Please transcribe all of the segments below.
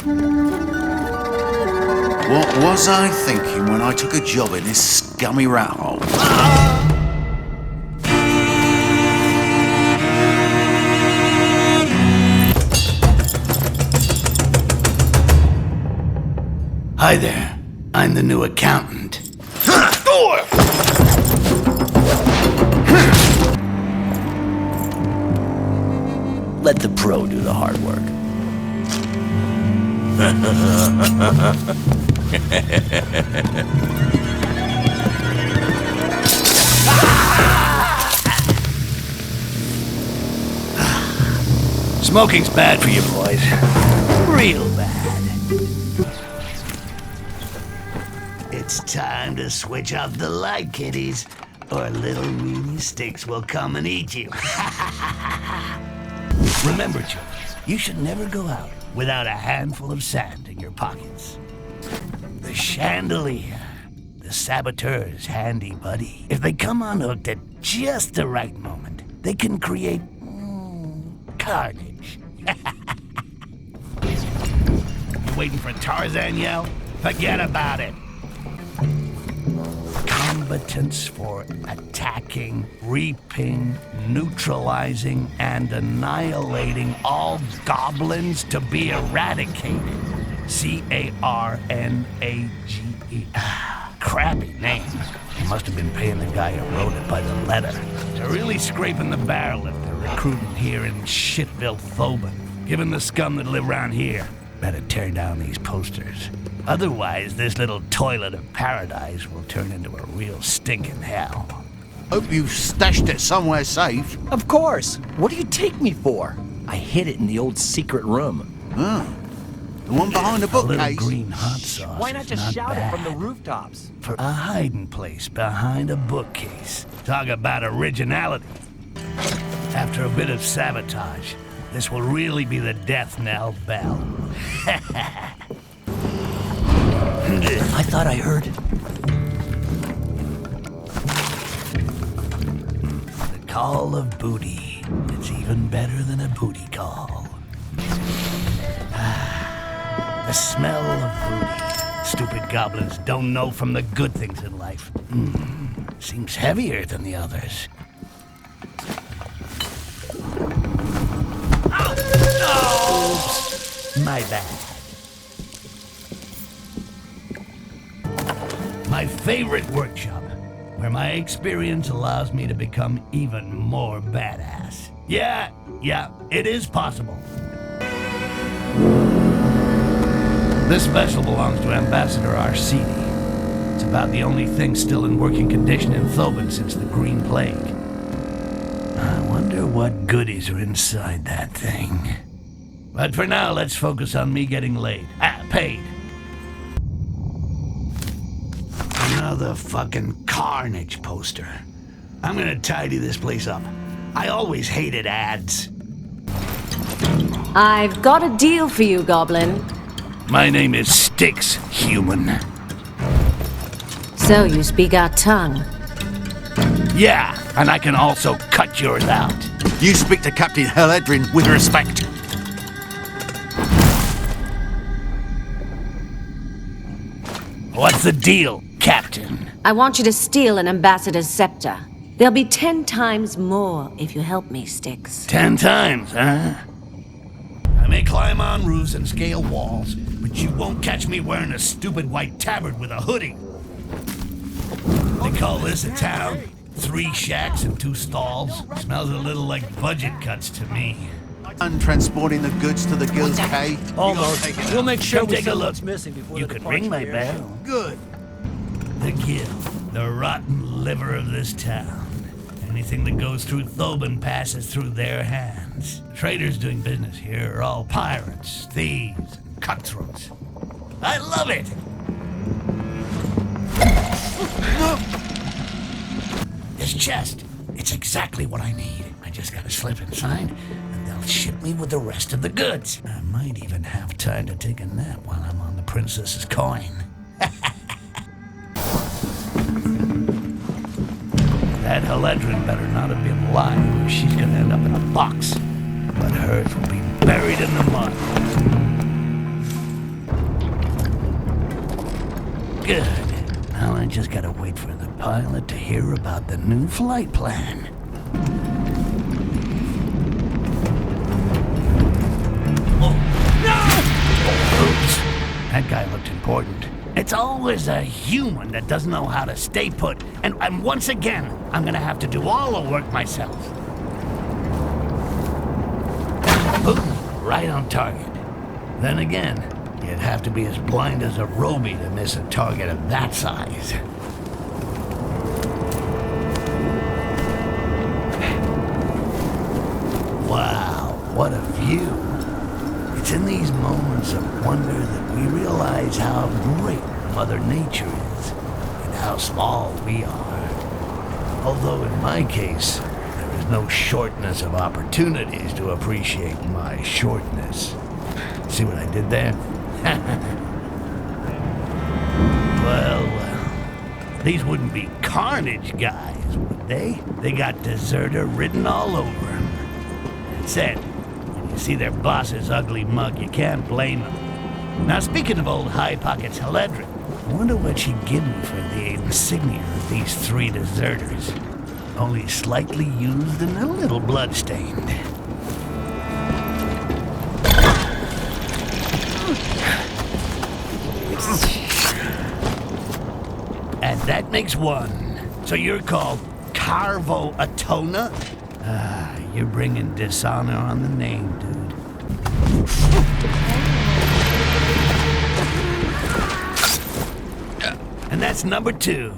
What was I thinking when I took a job in this scummy rat hole? Hi there. I'm the new accountant. Let the pro do the hard work. Smoking's bad for you boys. Real bad. It's time to switch off the light, kiddies, or little weenie Sticks will come and eat you. Remember, children, you should never go out without a handful of sand in your pockets. The chandelier, the saboteur's handy buddy. If they come unhooked at just the right moment, they can create carnage. You waiting for Tarzan yell? Forget about it. Combatants for attacking, reaping, neutralizing, and annihilating all goblins to be eradicated. C-A-R-N-A-G-E. Crappy name. He must have been paying the guy who wrote it by the letter. They're really scraping the barrel if they're recruiting here in Shitville, Thoban. Given the scum that live around here, better tear down these posters. Otherwise, this little toilet of paradise will turn into a real stinking hell. Hope you've stashed it somewhere safe. Of course. What do you take me for? I hid it in the old secret room. Oh, the one behind the A little bookcase. green hot sauce. Why not is just shout bad it from the rooftops? for a hiding place behind a bookcase. Talk about originality. After a bit of sabotage, this will really be the death knell bell. I thought I heard... The call of booty. It's even better than a booty call. The smell of booty. Stupid goblins don't know from the good things in life. Seems heavier than the others. Oops. My bad. My favorite workshop, where my experience allows me to become even more badass. Yeah, it is possible. This vessel belongs to Ambassador Arsini. It's about the only thing still in working condition in Thoban since the Green Plague. I wonder what goodies are inside that thing. But for now, let's focus on me getting laid. Paid. Another fucking carnage poster. I'm gonna tidy this place up. I always hated ads. I've got a deal for you, Goblin. My name is Sticks, human. So you speak our tongue. Yeah, and I can also cut yours out. You speak to Captain Heledrin with respect. What's the deal, Captain? I want you to steal an ambassador's scepter. There'll be 10 times more if you help me, Sticks. 10 times, huh? I may climb on roofs and scale walls, but you won't catch me wearing a stupid white tabard with a hoodie. They call this a town? 3 shacks and 2 stalls? Smells a little like budget cuts to me. And transporting the goods to the Guild's Cay. Almost. We'll make sure Come we take a see look. what's missing before You the could ring my departure. bell. Good. The Guild, the rotten liver of this town. Anything that goes through Thoban passes through their hands. Traders doing business here are all pirates, thieves, and cutthroats. I love it! This chest, it's exactly what I need. I just gotta slip inside, and they'll ship me with the rest of the goods. I might even have time to take a nap while I'm on the princess's coin. That Heledrin better not have been lying, or she's gonna end up in a box. But hers will be buried in the mud. Good. Now I just gotta wait for the pilot to hear about the new flight plan. Oh, no! Oops. That guy looked important. It's always a human that doesn't know how to stay put. And once again, I'm gonna have to do all the work myself. Ooh, right on target. Then again, you'd have to be as blind as a Roby to miss a target of that size. Wow, what a view. It's in these moments of wonder that we realize how great Mother Nature is and how small we are. Although in my case, there is no shortness of opportunities to appreciate my shortness. See what I did there? Well, these wouldn't be Carnage guys, would they? They got deserter written all over them. That's it. When you see their boss's ugly mug, you can't blame them. Now, speaking of old High Pockets Haledrin, I wonder what she'd give me for the insignia of these 3 deserters. Only slightly used and a little bloodstained. And that makes 1. So you're called Carvo Atona? Ah, you're bringing dishonor on the name, dude. And that's number 2.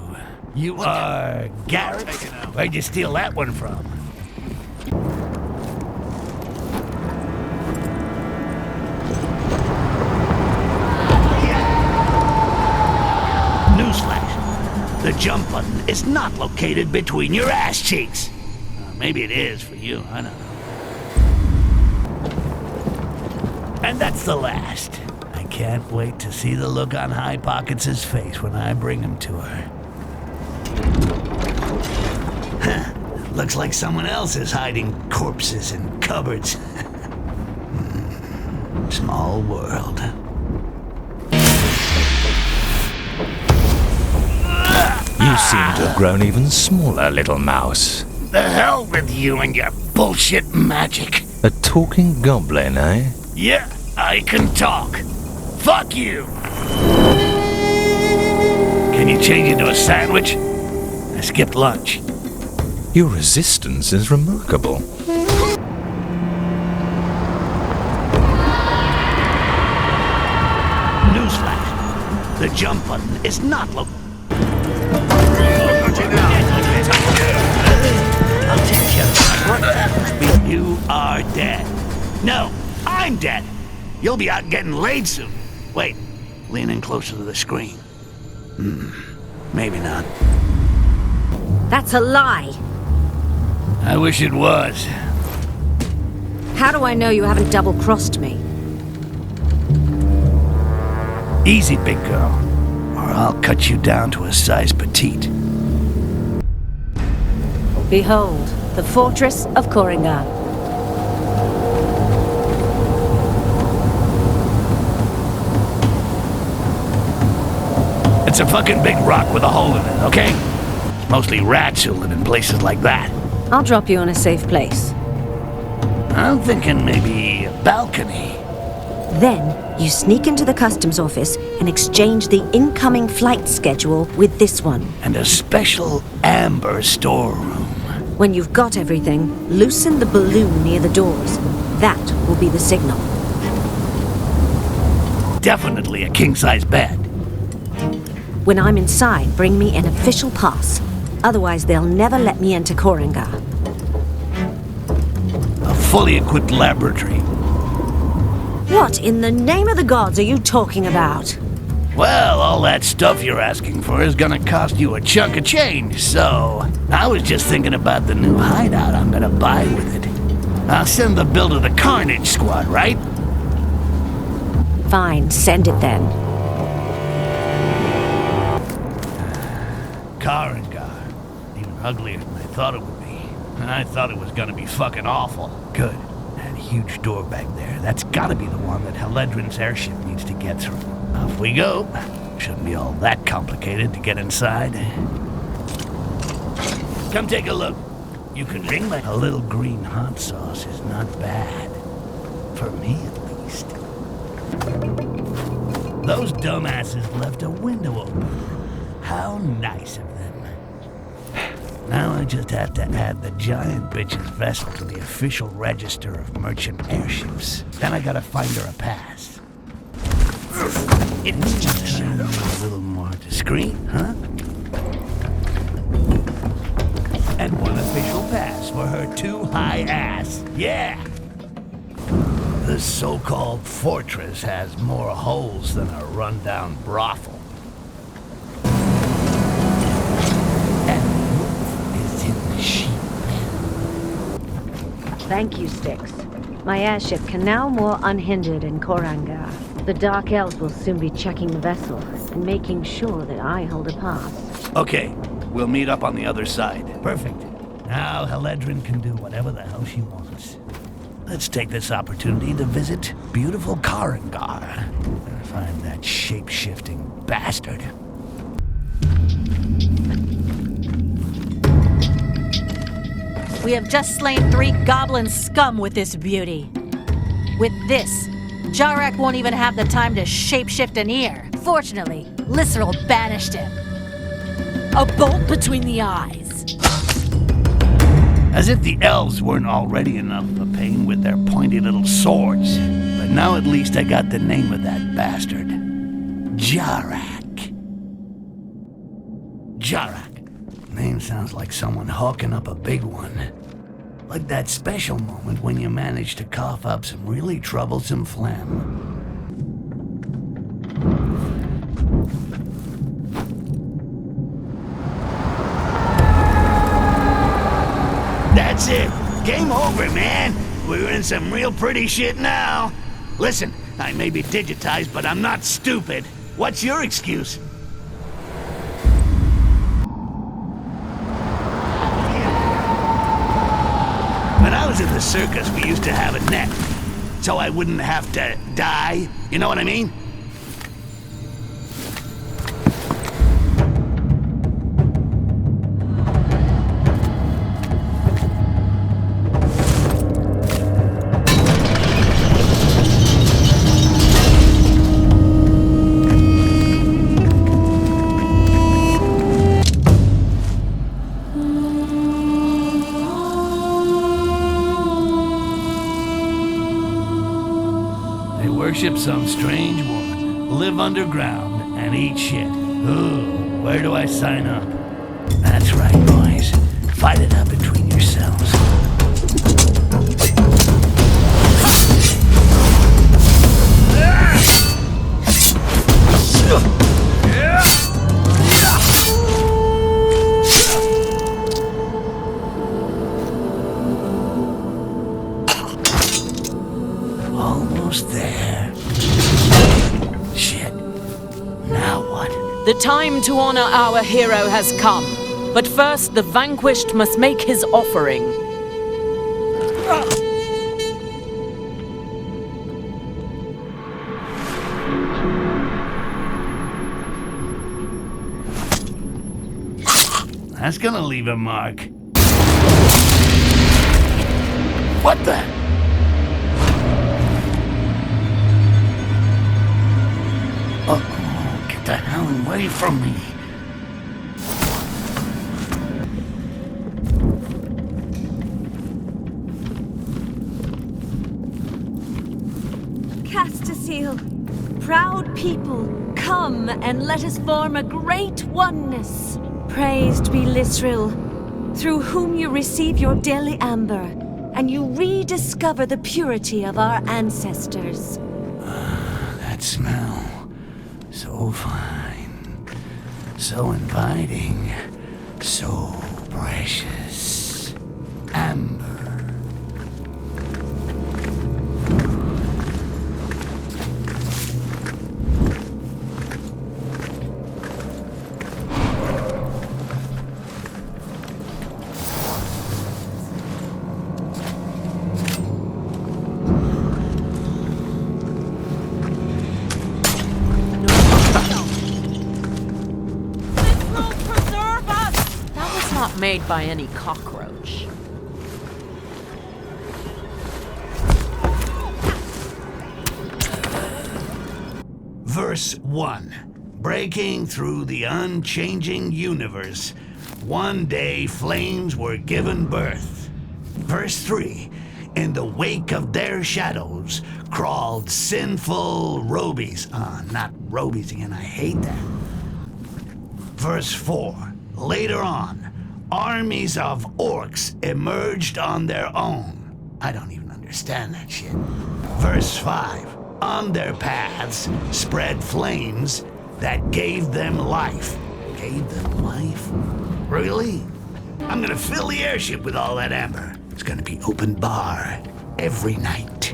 You are Garrett? Where'd you steal that one from? Newsflash. The jump button is not located between your ass cheeks. Maybe it is for you, I don't know. And that's the last. I can't wait to see the look on High Pockets' face when I bring him to her. Looks like someone else is hiding corpses in cupboards. Small world. You seem to have grown even smaller, little mouse. The hell with you and your bullshit magic. A talking goblin, eh? Yeah, I can talk. Fuck you! Can you change into a sandwich? I skipped lunch. Your resistance is remarkable. Newsflash. The jump button is not located. I'll take care of it. You are dead. No, I'm dead. You'll be out getting laid soon. Wait, lean in closer to the screen. Maybe not. That's a lie. I wish it was. How do I know you haven't double-crossed me? Easy, big girl, or I'll cut you down to a size petite. Behold, the fortress of Koringar. It's a fucking big rock with a hole in it, okay? It's mostly rats who live in places like that. I'll drop you in a safe place. I'm thinking maybe a balcony. Then, you sneak into the customs office and exchange the incoming flight schedule with this one. And a special amber storeroom. When you've got everything, loosen the balloon near the doors. That will be the signal. Definitely a king-size bed. When I'm inside, bring me an official pass. Otherwise, they'll never let me into Koringar. A fully equipped laboratory. What in the name of the gods are you talking about? Well, all that stuff you're asking for is gonna cost you a chunk of change, so I was just thinking about the new hideout I'm gonna buy with it. I'll send the bill to the Carnage Squad, right? Fine, send it then. Koringar. Even uglier than I thought it would be. And I thought it was gonna be fucking awful. Good. That huge door back there, that's gotta be the one that Haledrin's airship needs to get through. Off we go. Shouldn't be all that complicated to get inside. Come take a look. You can drink a little green hot sauce is not bad. For me, at least. Those dumbasses left a window open. How nice of them. Now I just have to add the giant bitch's vessel to the official register of merchant airships. Then I gotta find her a pass. It's just a little more discreet, huh? And one official pass for her too high ass. Yeah! This so-called fortress has more holes than a rundown brothel. Thank you, Styx. My airship can now moor unhindered in Korangar. The Dark Elves will soon be checking the vessel and making sure that I hold a pass. Okay, we'll meet up on the other side. Perfect. Now Heledrin can do whatever the hell she wants. Let's take this opportunity to visit beautiful Korangar and find that shape-shifting bastard. We have just slain 3 goblin scum with this beauty. With this, Jarak won't even have the time to shapeshift an ear. Fortunately, Lysserl banished him. A bolt between the eyes. As if the elves weren't already enough of a pain with their pointy little swords. But now at least I got the name of that bastard. Jarak. Jarak. Name sounds like someone hawking up a big one. Like that special moment when you manage to cough up some really troublesome phlegm. That's it. Game over, man. We're in some real pretty shit now. Listen, I may be digitized, but I'm not stupid. What's your excuse? When I was in the circus, we used to have a net, so I wouldn't have to die. You know what I mean? Worship some strange woman, live underground, and eat shit. Ooh, where do I sign up? That's right, boys. Fight it out between yourselves. Almost there. Shit. Now what? The time to honor our hero has come. But first, the vanquished must make his offering. That's gonna leave a mark. What the? Uh-oh, get the hell away from me. Castaseal, proud people, come and let us form a great oneness. Praised be Lysserl, through whom you receive your daily amber, and you rediscover the purity of our ancestors. That smell. So fine. So inviting. So precious. Amber. made by any cockroach. Verse 1. Breaking through the unchanging universe, one day flames were given birth. Verse 3. In the wake of their shadows crawled sinful Robies. Not Robies again, I hate that. Verse 4. Later on, armies of orcs emerged on their own. I don't even understand that shit. Verse 5. On their paths spread flames that gave them life. Gave them life? Really? I'm gonna fill the airship with all that amber. It's gonna be open bar every night.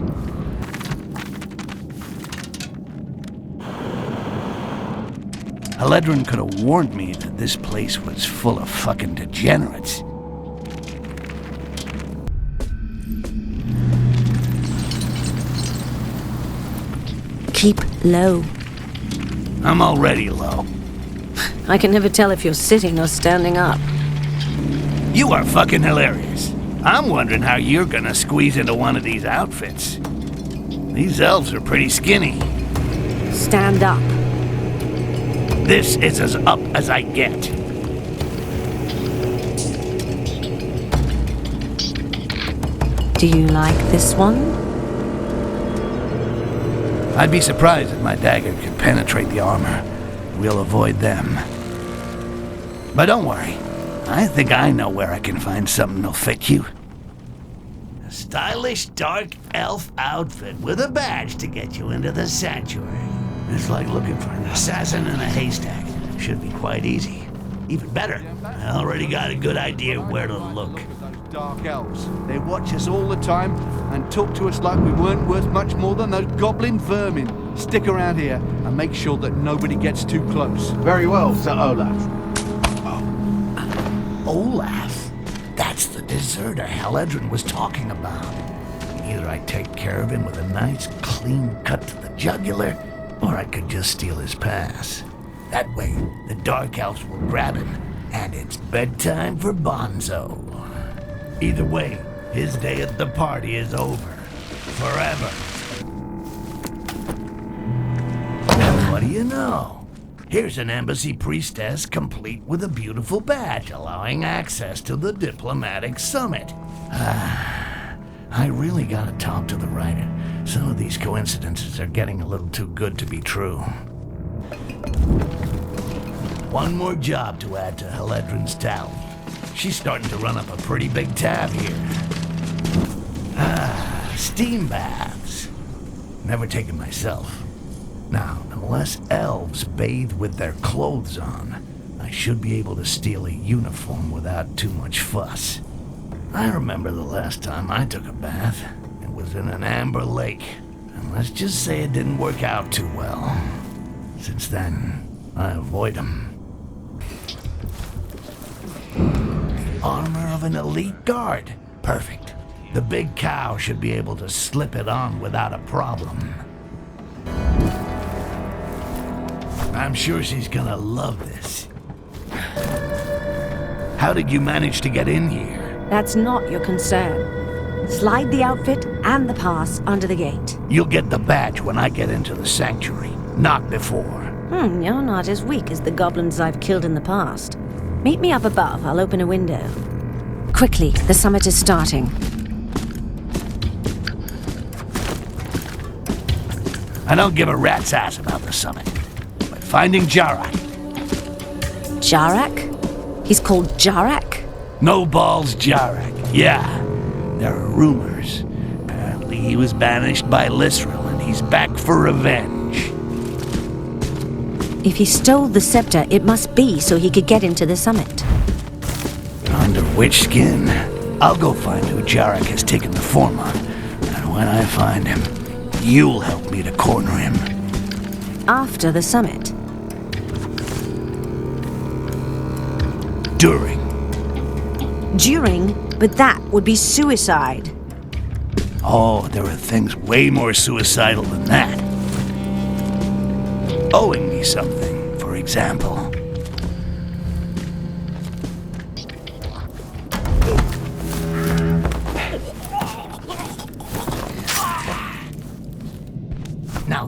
Haledrin could have warned me that this place was full of fucking degenerates. Keep low. I'm already low. I can never tell if you're sitting or standing up. You are fucking hilarious. I'm wondering how you're gonna squeeze into one of these outfits. These elves are pretty skinny. Stand up. This is as up as I get. Do you like this one? I'd be surprised if my dagger could penetrate the armor. We'll avoid them. But don't worry. I think I know where I can find something that'll fit you. A stylish dark elf outfit with a badge to get you into the sanctuary. It's like looking for an assassin in a haystack. Should be quite easy. Even better, I already got a good idea where to look. Those dark elves. They watch us all the time and talk to us like we weren't worth much more than those goblin vermin. Stick around here and make sure that nobody gets too close. Very well, Sir Olaf. Olaf? That's the deserter Haledrin was talking about. Either I take care of him with a nice clean cut to the jugular, or I could just steal his pass. That way, the Dark Elves will grab him, and it's bedtime for Bonzo. Either way, his day at the party is over. Forever. And what do you know? Here's an embassy priestess complete with a beautiful badge allowing access to the diplomatic summit. I really gotta talk to the writer. Some of these coincidences are getting a little too good to be true. One more job to add to Haledrin's tally. She's starting to run up a pretty big tab here. Steam baths. Never taken myself. Now, unless elves bathe with their clothes on, I should be able to steal a uniform without too much fuss. I remember the last time I took a bath. It was in an amber lake. And let's just say it didn't work out too well. Since then, I avoid them. The armor of an elite guard. Perfect. The big cow should be able to slip it on without a problem. I'm sure she's gonna love this. How did you manage to get in here? That's not your concern. Slide the outfit and the pass under the gate. You'll get the badge when I get into the sanctuary, not before. You're not as weak as the goblins I've killed in the past. Meet me up above. I'll open a window. Quickly, the summit is starting. I don't give a rat's ass about the summit. But finding Jarak. Jarak? He's called Jarak? No balls Jarak. Yeah. There are rumors. Apparently he was banished by Lisril and he's back for revenge. If he stole the scepter, it must be so he could get into the summit. Under which skin? I'll go find who Jarak has taken the form on. And when I find him, you'll help me to corner him. After the summit? During. During? But that would be suicide. Oh, there are things way more suicidal than that. Owing me something, for example.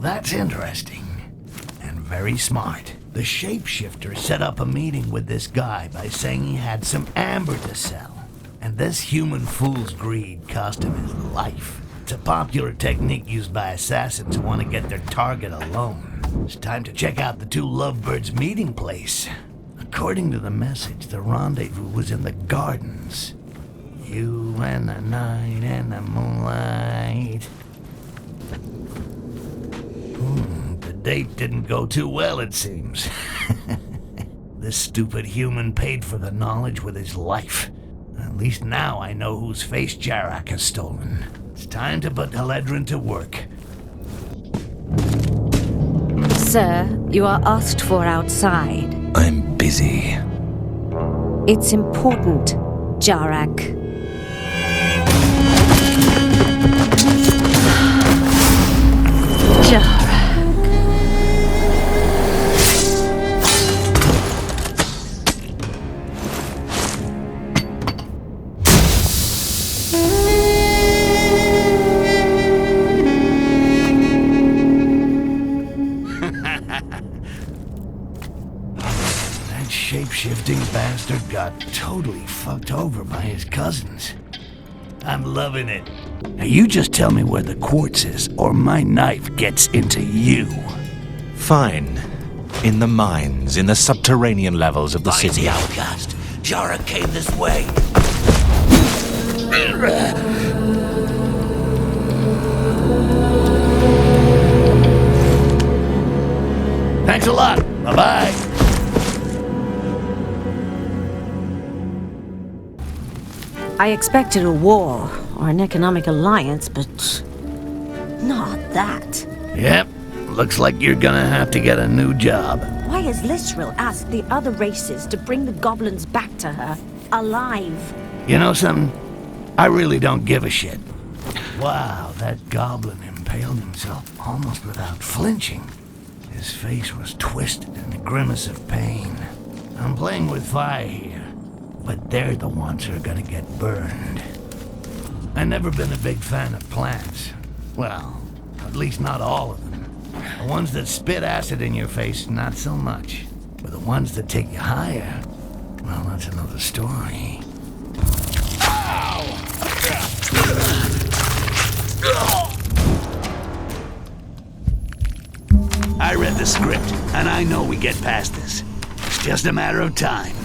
that's interesting. And very smart. The shapeshifter set up a meeting with this guy by saying he had some amber to sell. And this human fool's greed cost him his life. It's a popular technique used by assassins who want to get their target alone. It's time to check out the two lovebirds' meeting place. According to the message, the rendezvous was in the gardens. You and the night and the moonlight. The date didn't go too well, it seems. This stupid human paid for the knowledge with his life. At least now I know whose face Jarak has stolen. It's time to put Haledrin to work. Sir, you are asked for outside. I'm busy. It's important, Jarak. Jarak. That shape-shifting bastard got totally fucked over by his cousins. I'm loving it. Now you just tell me where the quartz is, or my knife gets into you. Fine. In the mines, in the subterranean levels of the city. outcast. Jarak came this way. Thanks a lot. Bye-bye. I expected a war or an economic alliance, but not that. Yep. Looks like you're gonna have to get a new job. Why has Lisril asked the other races to bring the goblins back to her, alive? You know something? I really don't give a shit. Wow, that goblin impaled himself almost without flinching. His face was twisted in a grimace of pain. I'm playing with fire here, but they're the ones who are gonna get burned. I've never been a big fan of plants. Well, at least not all of them. The ones that spit acid in your face, not so much. But the ones that take you higher, well, that's another story. I read the script, and I know we get past this. It's just a matter of time.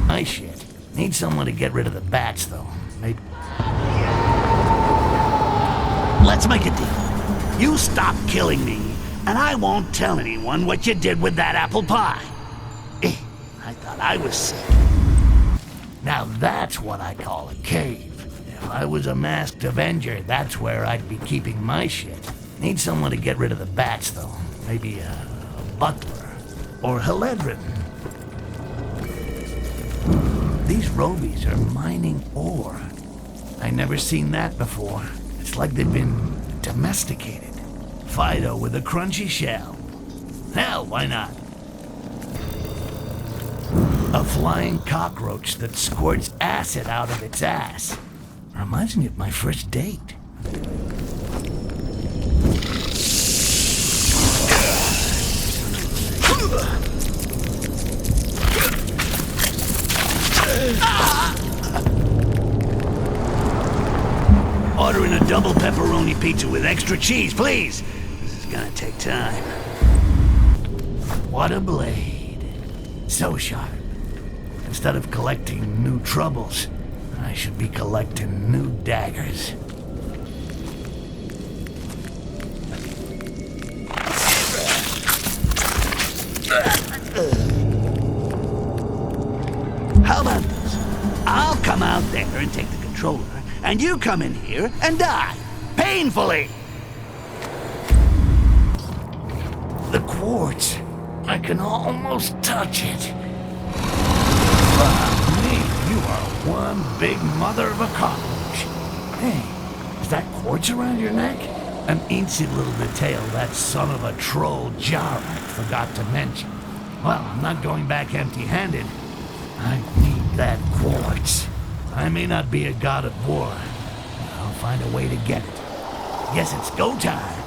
My shit. Need someone to get rid of the bats, though. Maybe. Let's make a deal. You stop killing me, and I won't tell anyone what you did with that apple pie. I thought I was sick. Now that's what I call a cave. If I was a masked Avenger, that's where I'd be keeping my shit. Need someone to get rid of the bats, though. Maybe a butler. Or Haledrin. These Robies are mining ore. I never seen that before. It's like they've been domesticated. Fido with a crunchy shell. Hell, why not? A flying cockroach that squirts acid out of its ass. Reminds me of my first date. Ordering a double pepperoni pizza with extra cheese, please. This is gonna take time. What a blade. So sharp. Instead of collecting new troubles, I should be collecting new daggers. How about this? I'll come out there and take the controller, and you come in here and die. Painfully! The quartz. I can almost touch it. Fuck me, you are one big mother of a cockroach. Hey, is that quartz around your neck? An eensy little detail that son of a troll Jarak forgot to mention. Well, I'm not going back empty-handed. I need that quartz. I may not be a god of war, but I'll find a way to get it. Guess it's go time.